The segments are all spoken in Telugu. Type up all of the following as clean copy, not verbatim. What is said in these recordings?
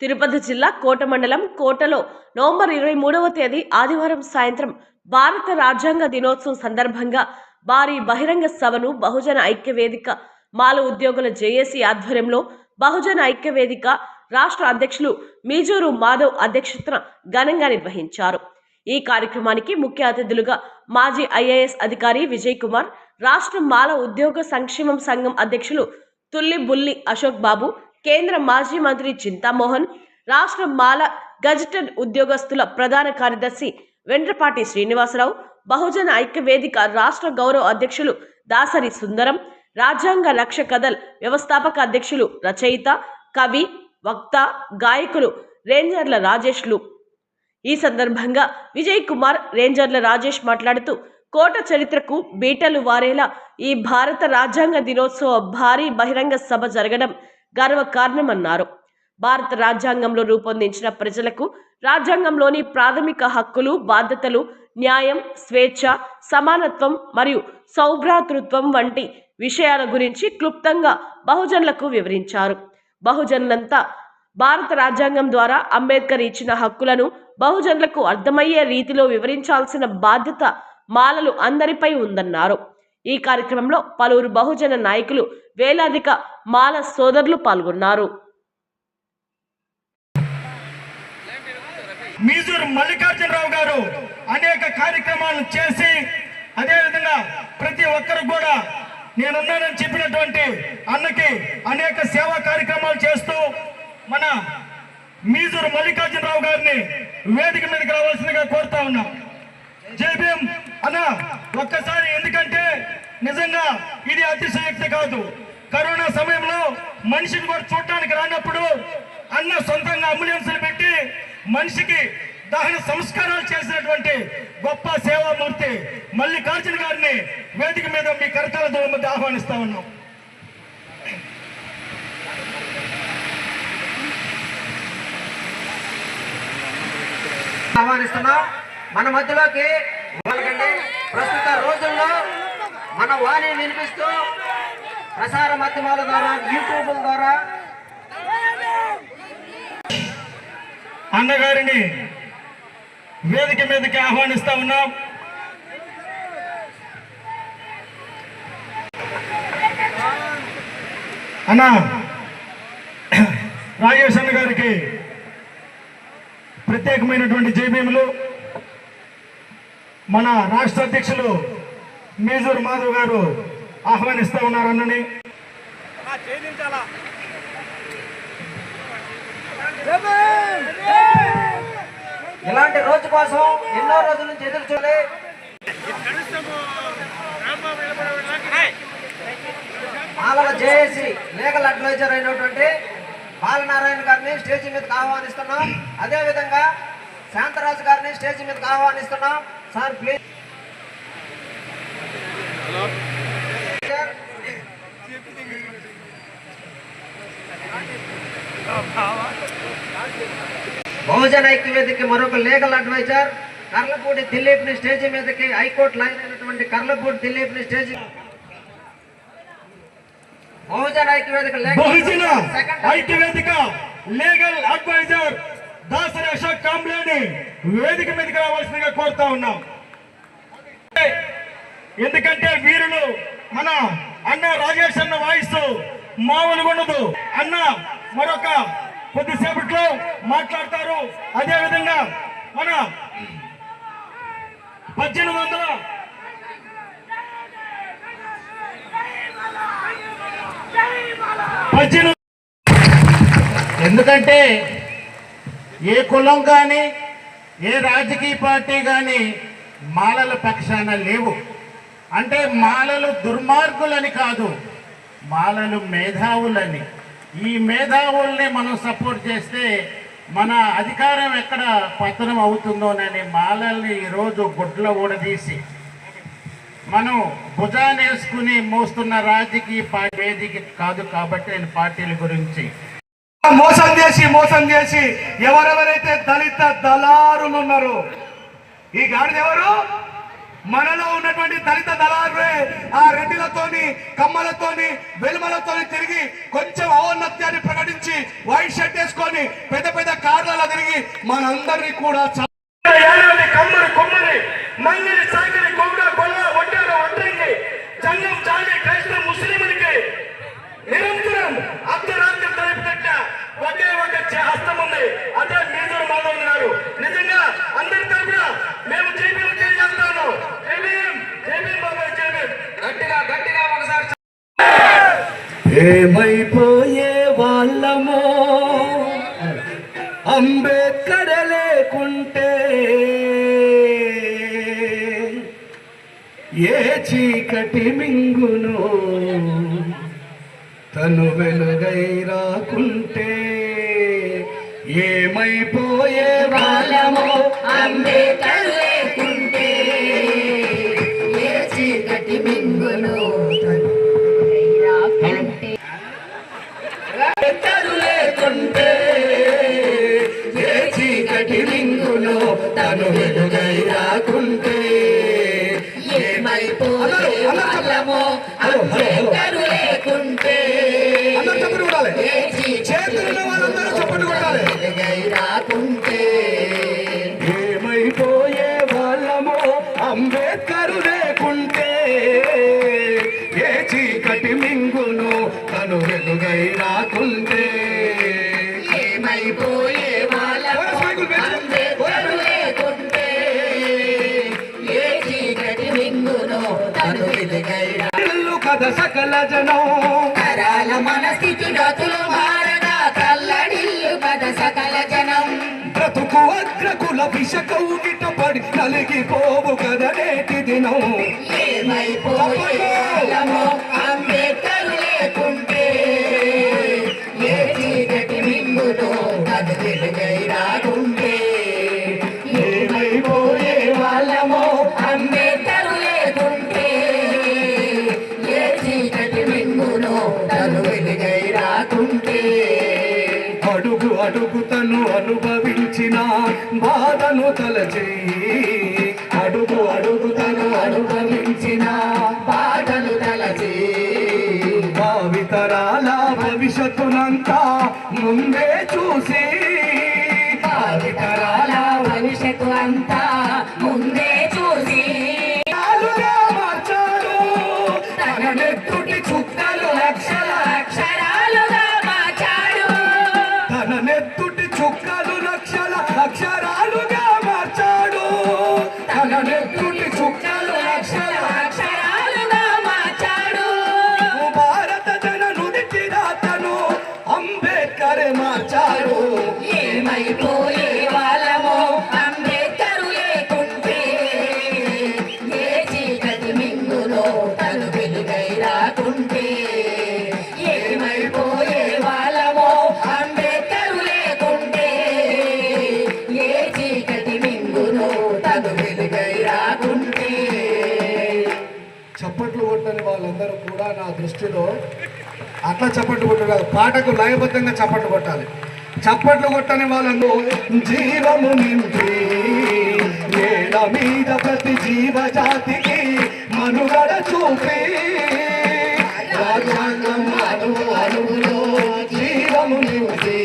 తిరుపతి జిల్లా కోట మండలం కోటలో నవంబర్ 23వ తేదీ ఆదివారం సాయంత్రం భారత రాజ్యాంగ దినోత్సవం సందర్భంగా భారీ బహిరంగ సభను బహుజన ఐక్య వేదిక మాల ఉద్యోగుల జేఏసీ ఆధ్వర్యంలో బహుజన ఐక్య వేదిక రాష్ట్ర అధ్యక్షులు మీజూరు మాధవ్ అధ్యక్షతన ఘనంగా నిర్వహించారు. ఈ కార్యక్రమానికి ముఖ్య అతిథులుగా మాజీ ఐఏఎస్ అధికారి విజయ్ కుమార్, రాష్ట్ర మాల ఉద్యోగ సంక్షేమం సంఘం అధ్యక్షులు తుల్లి బుల్లి అశోక్ బాబు, కేంద్ర మాజీ మంత్రి చింతామోహన్, రాష్ట్ర మాల గజెటెడ్ ఉద్యోగస్తుల ప్రధాన కార్యదర్శి వెండ్రపాటి శ్రీనివాసరావు, బహుజన ఐక్య వేదిక రాష్ట్ర గౌరవ అధ్యక్షులు దాసరి సుందరం, రాజ్యాంగ రక్ష కదల్ వ్యవస్థాపక అధ్యక్షులు రచయిత, కవి, వక్త, గాయకులు రేంజర్ల రాజేష్లు. ఈ సందర్భంగా విజయ్ కుమార్, రేంజర్ల రాజేష్ మాట్లాడుతూ కోట చరిత్రకు బీటలు వారేలా ఈ భారత రాజ్యాంగ దినోత్సవ భారీ బహిరంగ సభ జరగడం గర్వకారణమన్నారు. భారత రాజ్యాంగంలో రూపొందించిన ప్రజలకు రాజ్యాంగంలోని ప్రాథమిక హక్కులు, బాధ్యతలు, న్యాయం, స్వేచ్ఛ, సమానత్వం మరియు సౌభ్రాతృత్వం వంటి విషయాల గురించి క్లుప్తంగా బహుజనులకు వివరించారు. బహుజనులంతా భారత రాజ్యాంగం ద్వారా అంబేద్కర్ ఇచ్చిన హక్కులను బహుజనులకు అర్థమయ్యే రీతిలో వివరించాల్సిన బాధ్యత మాలలు అందరిపై ఉందన్నారు. ఈ కార్యక్రమంలో పలువురు బహుజన నాయకులు, వేలాదిక మాల సోదరులు పాల్గొన్నారు. మీజూరు మల్లికార్జునరావు గారు అనేక కార్యక్రమాలను చేసి, అదేవిధంగా ప్రతి ఒక్కరు కూడా నేనున్నానని చెప్పినటువంటి అన్నకి అనేక సేవా కార్యక్రమాలు చేస్తూ మన మీజూరు మల్లికార్జునరావు గారిని వేదిక మీదకి రావాల్సిందిగా కోరుతా ఉన్నాం. జై భీమ్ అన్న, ఒక్కసారి, ఎందుకంటే నిజంగా ఇది అతిశయోక్తి కాదు. కరోనా సమయంలో మనిషిని కూడా చూడటానికి రానప్పుడు అన్న సొంతంగా అంబులెన్సులు పెట్టి మనిషికి దహన సంస్కారాలు చేసినటువంటి గొప్ప సేవామూర్తి మల్లికార్జున గారిని వేదిక మీద మీ కరతాళ ధ్వనుల మధ్య ఆహ్వానిస్తా ఉన్నాం. ఆహ్వానిస్తున్నాం మన మధ్యలోకి. ప్రస్తుత రోజుల్లో మన వాణిని వినిపిస్తూ ప్రసార మాధ్యమాల ద్వారా, యూట్యూబ్ ద్వారా అన్నగారిని వేదిక మీదకి ఆహ్వానిస్తా ఉన్నాం. అన్న రాజేష్ అన్న గారికి ప్రత్యేకమైనటువంటి జైభీములు. మన రాష్ట్ర అధ్యక్షులు మీజూరు మాధవ్ గారు ఆహ్వానిస్తా ఉన్నారు అన్నని. ఇలాంటి రోజు కోసం ఎన్నో రోజుల నుంచి ఎదురు చూడలే మాలల జేఏసీ లీగల్ అడ్వైజర్ అయినటువంటి బాలనారాయణ గారిని స్టేజీ మీదకి ఆహ్వానిస్తున్నాం. అదేవిధంగా శాంతరాజు గారిని స్టేజీ మీదకి ఆహ్వానిస్తున్నాం. Sir please. బహుజన ఐక్య వేదిక మరొక లీగల్ అడ్వైజర్ కర్లపూడి దిలీప్ ని స్టేజీ మీదకి, హైకోర్టు లాయర్ అయినటువంటి కర్లపూడి దిలీప్ ని స్టేజీ. బహుజన ఐక్య వేదిక లీగల్ అడ్వైజర్ దాసరి అశోక్ కాంబ్లేని వేదిక మీదకి రావాల్సిందిగా కోరుతా ఉన్నాం. ఎందుకంటే వీరులు మన అన్న రాజేష్ అన్న వాయిస్ మామూలుగా ఉండదు. అన్న మరొక కొద్దిసేపట్లో మాట్లాడతారు. అదేవిధంగా మన 18 ఎందుకంటే ఏ కులం కానీ, ఏ రాజకీయ పార్టీ కానీ మాలల పక్షాన లేవు. అంటే మాలలు దుర్మార్గులని కాదు, మాలలు మేధావులని. ఈ మేధావుల్ని మనం సపోర్ట్ చేస్తే మన అధికారం ఎక్కడ పతనం అవుతుందోనని మాలల్ని ఈరోజు గుడ్ల ఊడదీసి మనం భుజానేసుకుని మోస్తున్న రాజకీయ పార్టీ వేదిక కాదు. కాబట్టి నేను పార్టీల గురించి మోసం చేసి ఎవరెవరైతే దళిత దళారులు ఉన్నారో, ఈ గాడిద ఎవరు? మనలో ఉన్నటువంటి దళిత దళారులే ఆ రెడ్డిలతోని కమ్మలతోని వెలుమలతోని తిరిగి కొంచెం ఔన్నత్యాన్ని ప్రకటించి వైట్ షర్ట్ వేసుకొని పెద్ద పెద్ద కార్లలో తిరిగి మనందరినీ కూడా కమ్మరి కొమ్మరి మంగిలి సాగిరి గొంగ గొల్ల ఒడ్డార ఒడ్డంగి జంగం జాలి క్రైస్తవ ముస్లింలకి నిరంతరం అర్ధరాత్రి తలపెట్ట ఒకే ఒక హస్తం ఉంది. అదే మేజర్ మాధవ్ గారు. నిజంగా అందరి తరపున మేము జైబీఎం చేస్తాను. జైబీఎం బాబా జైబీఎం గట్టిగా గట్టిగా ఒకసారి. ఏమైపోయే వాళ్ళమో అంబేద్కర్ లేకుంటే, ఏ చీకటి మింగును తను వెలుగై రాకుంటే, ఏమైపోయే వాళ్ళమో అంబేద్కర్ లేకుంటే, ఏ చీకటి మింగును రాకుంటే, లేకుంటే ఏ చీకటి మింగును తను వెలుగై రాకుంటే, ఏమైపోయే వాళ్ళమో అంబేద్కర్ లేకుంటే, ఏ చీకటి వెలుగై రాకుంటే, ఏమైపోయే వాళ్ళమో అంబేద్కర్ లేకుంటే, ఏ చీకటి మింగును తను వెలుగై రాకుంటే, ఏమైపోయే వాళ్ళమో అంబేద్కర్ లేకుంటే, ఏ చీకటి మింగును తను వెలుగై కథ సకల జనం కరాల మన స్థితి గతులు మారగా కల్లడిల్లు కథ సకల జనం, బ్రతుకు అగ్రకుల విషకౌగిట పడి నలిగిపోవు కదా నేటి దినం. ఏమైపోయే వాళ్ళమో అంబేద్కర్ లేకుంటే, ఏ చీకటి మింగును తను వెలుగై రాకుంటే, ఏమైపోయే వాళ్ళమో అంబేద్కర్ లేకుంటే, ఏ చీకటి మింగును తను వెలుగై రాకుంటే, అడుగు అడుగు తను అనుభవించిన బాధను తలచి, అడుగు అడుగు తను అనుభవించిన బాధలు తలచి, భావితరాల భవిష్యత్తునంతా ముందే చూసి, భావితరాల భవిష్యత్తు అంతా ముందే చూసి, ఆలుగా మార్చాడు తన నెత్తుటి చుక్కలు లక్షల అక్షరాలుగా మార్చాడు, తన నెత్తుటి చుక్కలు లక్షల అక్షరాలుగా మార్చాడు, తన నెత్తుటి చుక్కలు లక్షల అక్షరాలుగా మార్చాడు, భారత జన నుదిటి రాతను అంబేద్కర్ మార్చాడు. ఏమైపోయే వాళ్ళమో అంబేద్కర్ లేకుంటే, ఏ చీకటి మింగులో తను వెలుగై రాకుంటే, ఏమైపోయే వాళ్ళమో అంబేద్కర్ లేకుంటే, ఏ చీకటి మింగులో తను వెలుగై రాకుంటే. చప్పట్లు కొట్టని వాళ్ళందరూ కూడా నా దృష్టిలో అట్లా చప్పట్లు కొట్టాలి, పాటకు లయబద్ధంగా చప్పట్లు కొట్టాలి. చప్పట్లు కొట్టని వాళ్ళందరూ జీవము నింపి నేల మీద ప్రతి జీవజాతికి మనుగడ చూపి, రాజ్యాంగం అణువు అణువులో జీవము నింపి,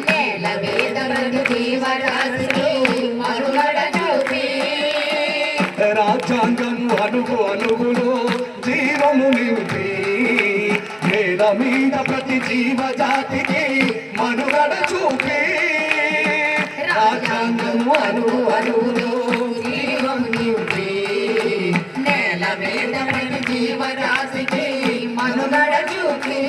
నేల మీద ప్రతి జీవరాశికి మనుగడ చూపి, రాజ్యాంగం అణువు అణువులో జీవము నింపి, నేల మీద ప్రతి జీవజాతికి మనుగడ చూపి, రాజ్యాంగం అణువు అణువులో జీవము నింపి, నేల మీద ప్రతి జీవరాశికి మనుగడ చూపి,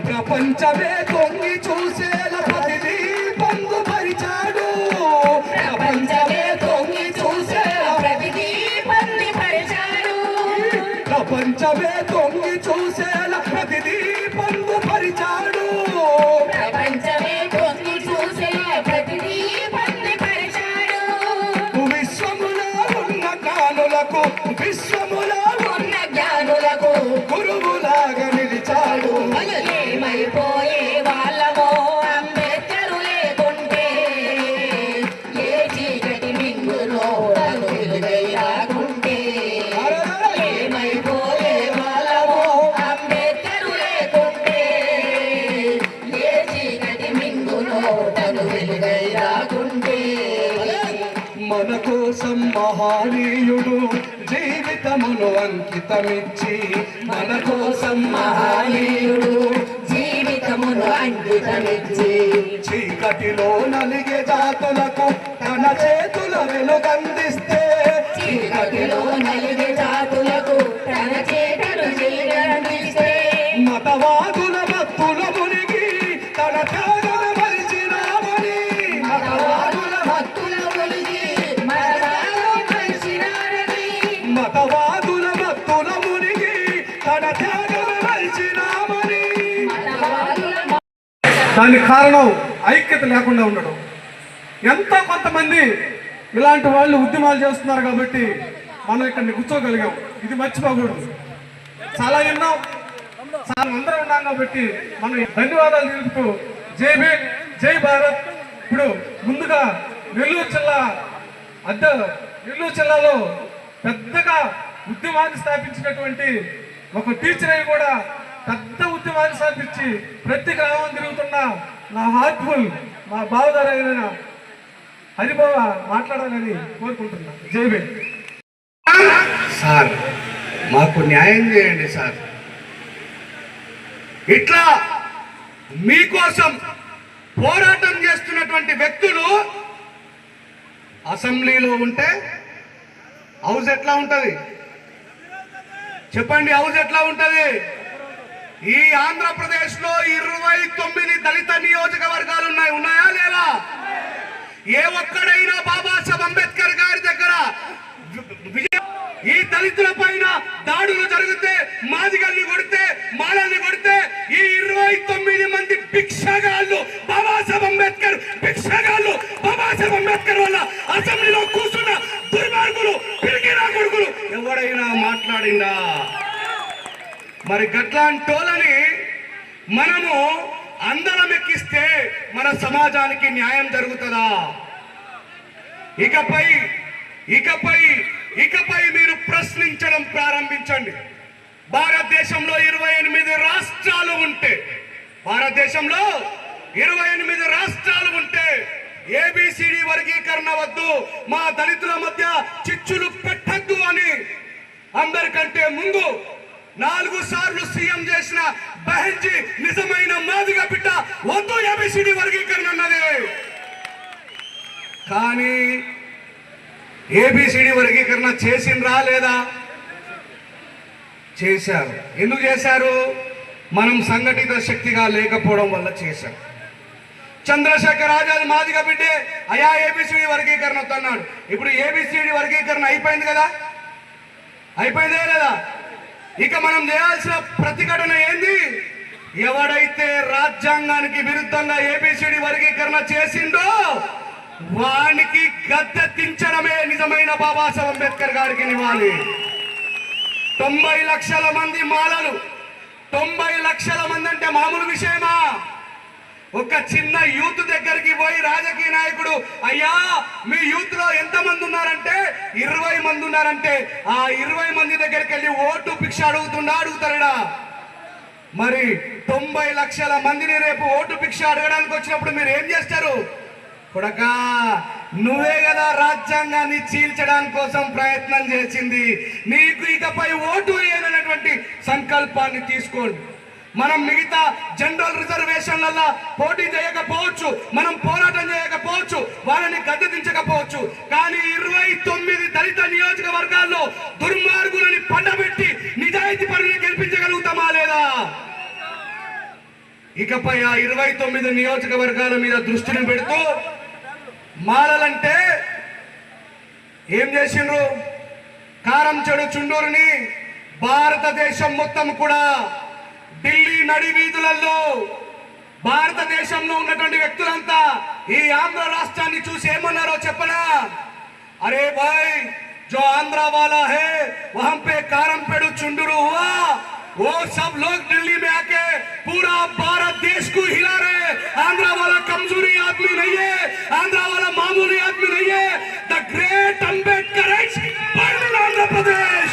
ప్రపంచమే తొంగి చూసేలా ప్రతిదీ పొందుపరిచాడు, ప్రపంచమే తొంగి చూసేలా ప్రతిదీ పొందుపరిచాడు, ప్రపంచమే తొంగి చూసేలా ప్రతిదీ పొందుపరిచాడు, ప్రపంచమే తొంగి చూసే ప్రతిదీ పొందుపరిచాడు, విశ్వములో ఉన్న జ్ఞానులకు విశ్వములో ఉన్న జ్ఞానులకు గురువులాగా నిలిచాడు. ఏమైపోయే వాళ్ళమో వెలుగై రాకుంటే మన కోసం మహానీయుడు జీవితమును అంకితమిచ్చి మన కోసం మహానీయుడు జీవితమును అంకితమిచ్చి చీకటిలో నలిగే జాతులకు తన చేతుల వెలుగందిస్తే చీకటిలో నలిగే జాతులకు తన చేతులు వెలుగందిస్తే మతవాదుల భక్తుల మునిగి తన త్యాగం మరిచినామని మతవాదుల భక్తుల మునిగి మరణాలు మరిచినారని మతవాదుల భక్తుల మునిగి తన త్యాగం మరిచినామని దానికి కారణం ఐక్యత లేకుండా ఉండడం. ఎంతో కొంతమంది ఇలాంటి వాళ్ళు ఉద్యమాలు చేస్తున్నారు కాబట్టి మనం ఇక్కడ కూర్చోగలిగాం. ఇది మర్చిపోకూడదు. చాలా విన్నాం, చాలా అందరం ఉన్నాం కాబట్టి మనం ధన్యవాదాలు తెలుపుతూ జై భీమ్, జై భారత్. ఇప్పుడు ముందుగా నెల్లూరు జిల్లాలో పెద్దగా ఉద్యమాన్ని స్థాపించినటువంటి ఒక టీచర్ అయి కూడా పెద్ద ఉద్యమాన్ని స్థాపించి ప్రతి గ్రామం తిరుగుతున్న నా హార్ట్ఫుల్ మా బావదారైన హరిబావ మాట్లాడాలని కోరుకుంటున్నాను. జై భీమ్. సార్ మాకు న్యాయం చేయండి సార్. ఇట్లా మీకోసం పోరాటం చేస్తున్నటువంటి వ్యక్తులు అసెంబ్లీలో ఉంటే హౌస్ ఎట్లా ఉంటది చెప్పండి? హౌస్ ఎట్లా ఉంటది? ఈ ఆంధ్రప్రదేశ్ లో 29 దళిత నియోజకవర్గాలు ఉన్నాయా లేవా? ఏ ఒక్కడైనా బాబాసాహెబ్ అంబేద్కర్ గారి దగ్గర ఈ దళితుల పైన దాడులు జరిగితే, మాదిగల్ని కొడితే, మాలల్ని కొడితే ఈ 29 మంది భిక్షగాళ్ళు బాబాసాహెబ్ అంబేద్కర్ భిక్షగాళ్ళు బాబాసాహెబ్ అంబేద్కర్ వల్ల అసెంబ్లీలో కూర్చున్న దుర్మార్గులు పిరికినా కొడుకులు ఎవరైనా మాట్లాడిందా? మరి గట్లాంటోళ్ళని మనము అందరం ఎక్కిస్తే మన సమాజానికి న్యాయం జరుగుతుందా? ఇకపై మీరు ప్రశ్నించడం ప్రారంభించండి. భారతదేశంలో 28 రాష్ట్రాలు ఉంటే, భారతదేశంలో 28 రాష్ట్రాలు ఉంటే ఏబిసిడి వర్గీకరణ వద్దు, మా దళితుల మధ్య చిచ్చులు పెట్టద్దు అని అందరికంటే ముందు 4 సార్లు సీఎం చేసిన బహెన్జీ నిజమైన మాదిగ బిడ్డ వద్దు ఏబిసిడి వర్గీకరణ అన్నది. కానీ ఏబిసిడి వర్గీకరణ చేసిండ్రా లేదా? చేశారు. ఎందుకు చేశారు? మనం సంఘటిత శక్తిగా లేకపోవడం వల్ల చేశారు. చంద్రశేఖర్ ఆజాద్ మాదిగ బిడ్డే అయా ఏబిసిడి వర్గీకరణ అన్నాడు. ఇప్పుడు ఏబిసిడి వర్గీకరణ అయిపోయింది కదా, అయిపోయిందే లేదా? ఇక మనం చేయాల్సిన ప్రతిఘటన ఏంది? ఎవడైతే రాజ్యాంగానికి విరుద్ధంగా ఏబిసిడి వర్గీకరణ చేసిండో వానికి గద్దెదించడమే నిజమైన బాబాసాహెబ్ అంబేద్కర్ గారికి నివాళి. 90 లక్షల మంది మాలలు, 90 లక్షల మంది అంటే మామూలు విషయమా? ఒక చిన్న యూత్ దగ్గరికి పోయి రాజకీయ నాయకుడు అయ్యా మీ యూత్ లో ఎంత మంది ఉన్నారంటే 20 మంది ఉన్నారంటే ఆ 20 మంది దగ్గరికి వెళ్ళి ఓటు భిక్ష అడుగుతాడా? మరి 90 లక్షల మందిని రేపు ఓటు భిక్ష అడగడానికి వచ్చినప్పుడు మీరు ఏం చేస్తారు? కొడకా నువ్వే కదా రాజ్యాంగాన్ని చీల్చడానికి కోసం ప్రయత్నం చేసింది, నీకు ఇకపై ఓటు వేయాలనేటువంటి సంకల్పాన్ని తీసుకోండి. మనం మిగతా జనరల్ రిజర్వేషన్లలో పోటీ చేయకపోవచ్చు, మనం పోరాటం చేయకపోవచ్చు, వాళ్ళని గద్దెదించకపోవచ్చు, కానీ 29 దళిత నియోజకవర్గాల్లో దుర్మార్గులని పండబెట్టి నిజాయితీ పరులను గెలిపించగలుగుతామా లేదా? ఇకపై ఆ 29 నియోజకవర్గాల మీద దృష్టిని పెడుతూ మాలలంటే ఏం చేసిండ్రు? కారం చెడు చుండూరుని భారతదేశం మొత్తం కూడా ఢిల్లీ నడి వీధులలో భారతదేశంలో ఉన్నటువంటి వ్యక్తులంతా ఈ ఆంధ్ర రాష్ట్రాన్ని చూసి ఏమన్నారో చెప్పనా? అరే భాయ్ जो आंध्रा वाला है वहां पे कारमपेड़ू चुंडरू हुआ, वो सब लोग दिल्ली में आके पूरा भारत देश को हिला रहे. आंध्रा वाला कमजोरी आदमी नहीं है, आंध्रा वाला मामूली आदमी नहीं है. The great Ambedkarites born in Andhra Pradesh.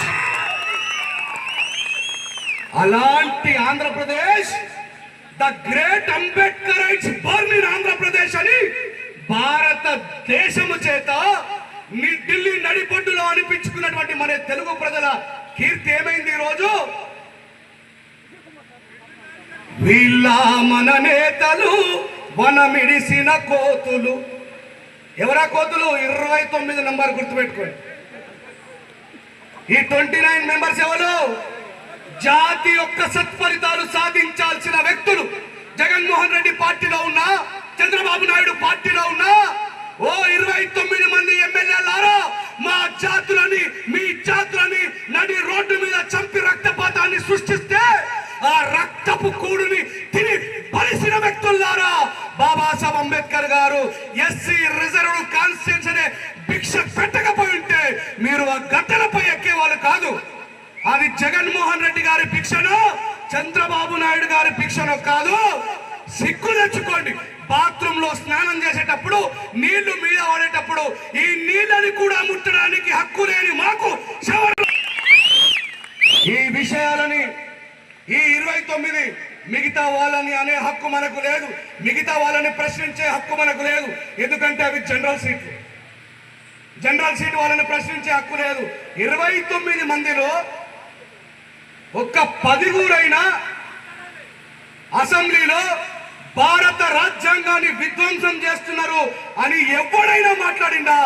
అలాంటి Andhra Pradesh the great Ambedkarites born in Andhra Pradesh అని దేశము చేత ఢిల్లీ నడిపొడ్డులో అనిపించుకున్నటువంటి మన తెలుగు ప్రజల కీర్తి ఏమైంది ఈరోజు? వీళ్ళ మన నేతలు వనమిడిసిన కోతులు. ఎవరా కోతులు? 29 నంబర్ గుర్తుపెట్టుకోండి. ఈ 29 మెంబర్స్ ఎవరు? జాతి యొక్క సత్ఫలితాలు సాధించాల్సిన వ్యక్తులు. జగన్మోహన్ రెడ్డి పార్టీలో ఉన్నా, చంద్రబాబు నాయుడు పార్టీలో ఉన్నా, ఓ 29 మంది ఎమ్మెల్యేలారా, మా జాతులని మీ జాతులని నడి రోడ్డు మీద చంపి రక్తపాతాన్ని సృష్టిస్తే ఆ రక్తపు కూడుని తిని పలిసిన వ్యక్తులారా, బాబాసాహెబ్ అంబేద్కర్ గారు ఎస్సీ రిజర్వ్ కాన్స్టిట్యూన్సీ భిక్ష పెట్టకపోయి ఉంటే మీరు ఆ గట్టలపై ఎక్కేవాళ్ళు కాదు. అది జగన్మోహన్ రెడ్డి గారి భిక్షను, చంద్రబాబు నాయుడు గారి భిక్షను కాదు. సిగ్గు తెచ్చుకోండి. బాత్రూమ్ లో స్నానం చేసేటప్పుడు నీళ్లు మీద పడేటప్పుడు ఈ నీళ్ళని కూడా ముట్టడానికి హక్కు లేని మాకు ఈ విషయాలని ఈ 29 మిగతా వాళ్ళని అనే హక్కు మనకు లేదు. మిగతా వాళ్ళని ప్రశ్నించే హక్కు మనకు లేదు. ఎందుకంటే అవి జనరల్ సీట్లు. జనరల్ సీట్ వాళ్ళని ప్రశ్నించే హక్కు లేదు. 29 మందిలో ఒక్క 10 అసెంబ్లీలో భారత రాజ్యాంగాన్ని విధ్వంసం చేస్తున్నారు అని ఎవడైనా మాట్లాడిందా?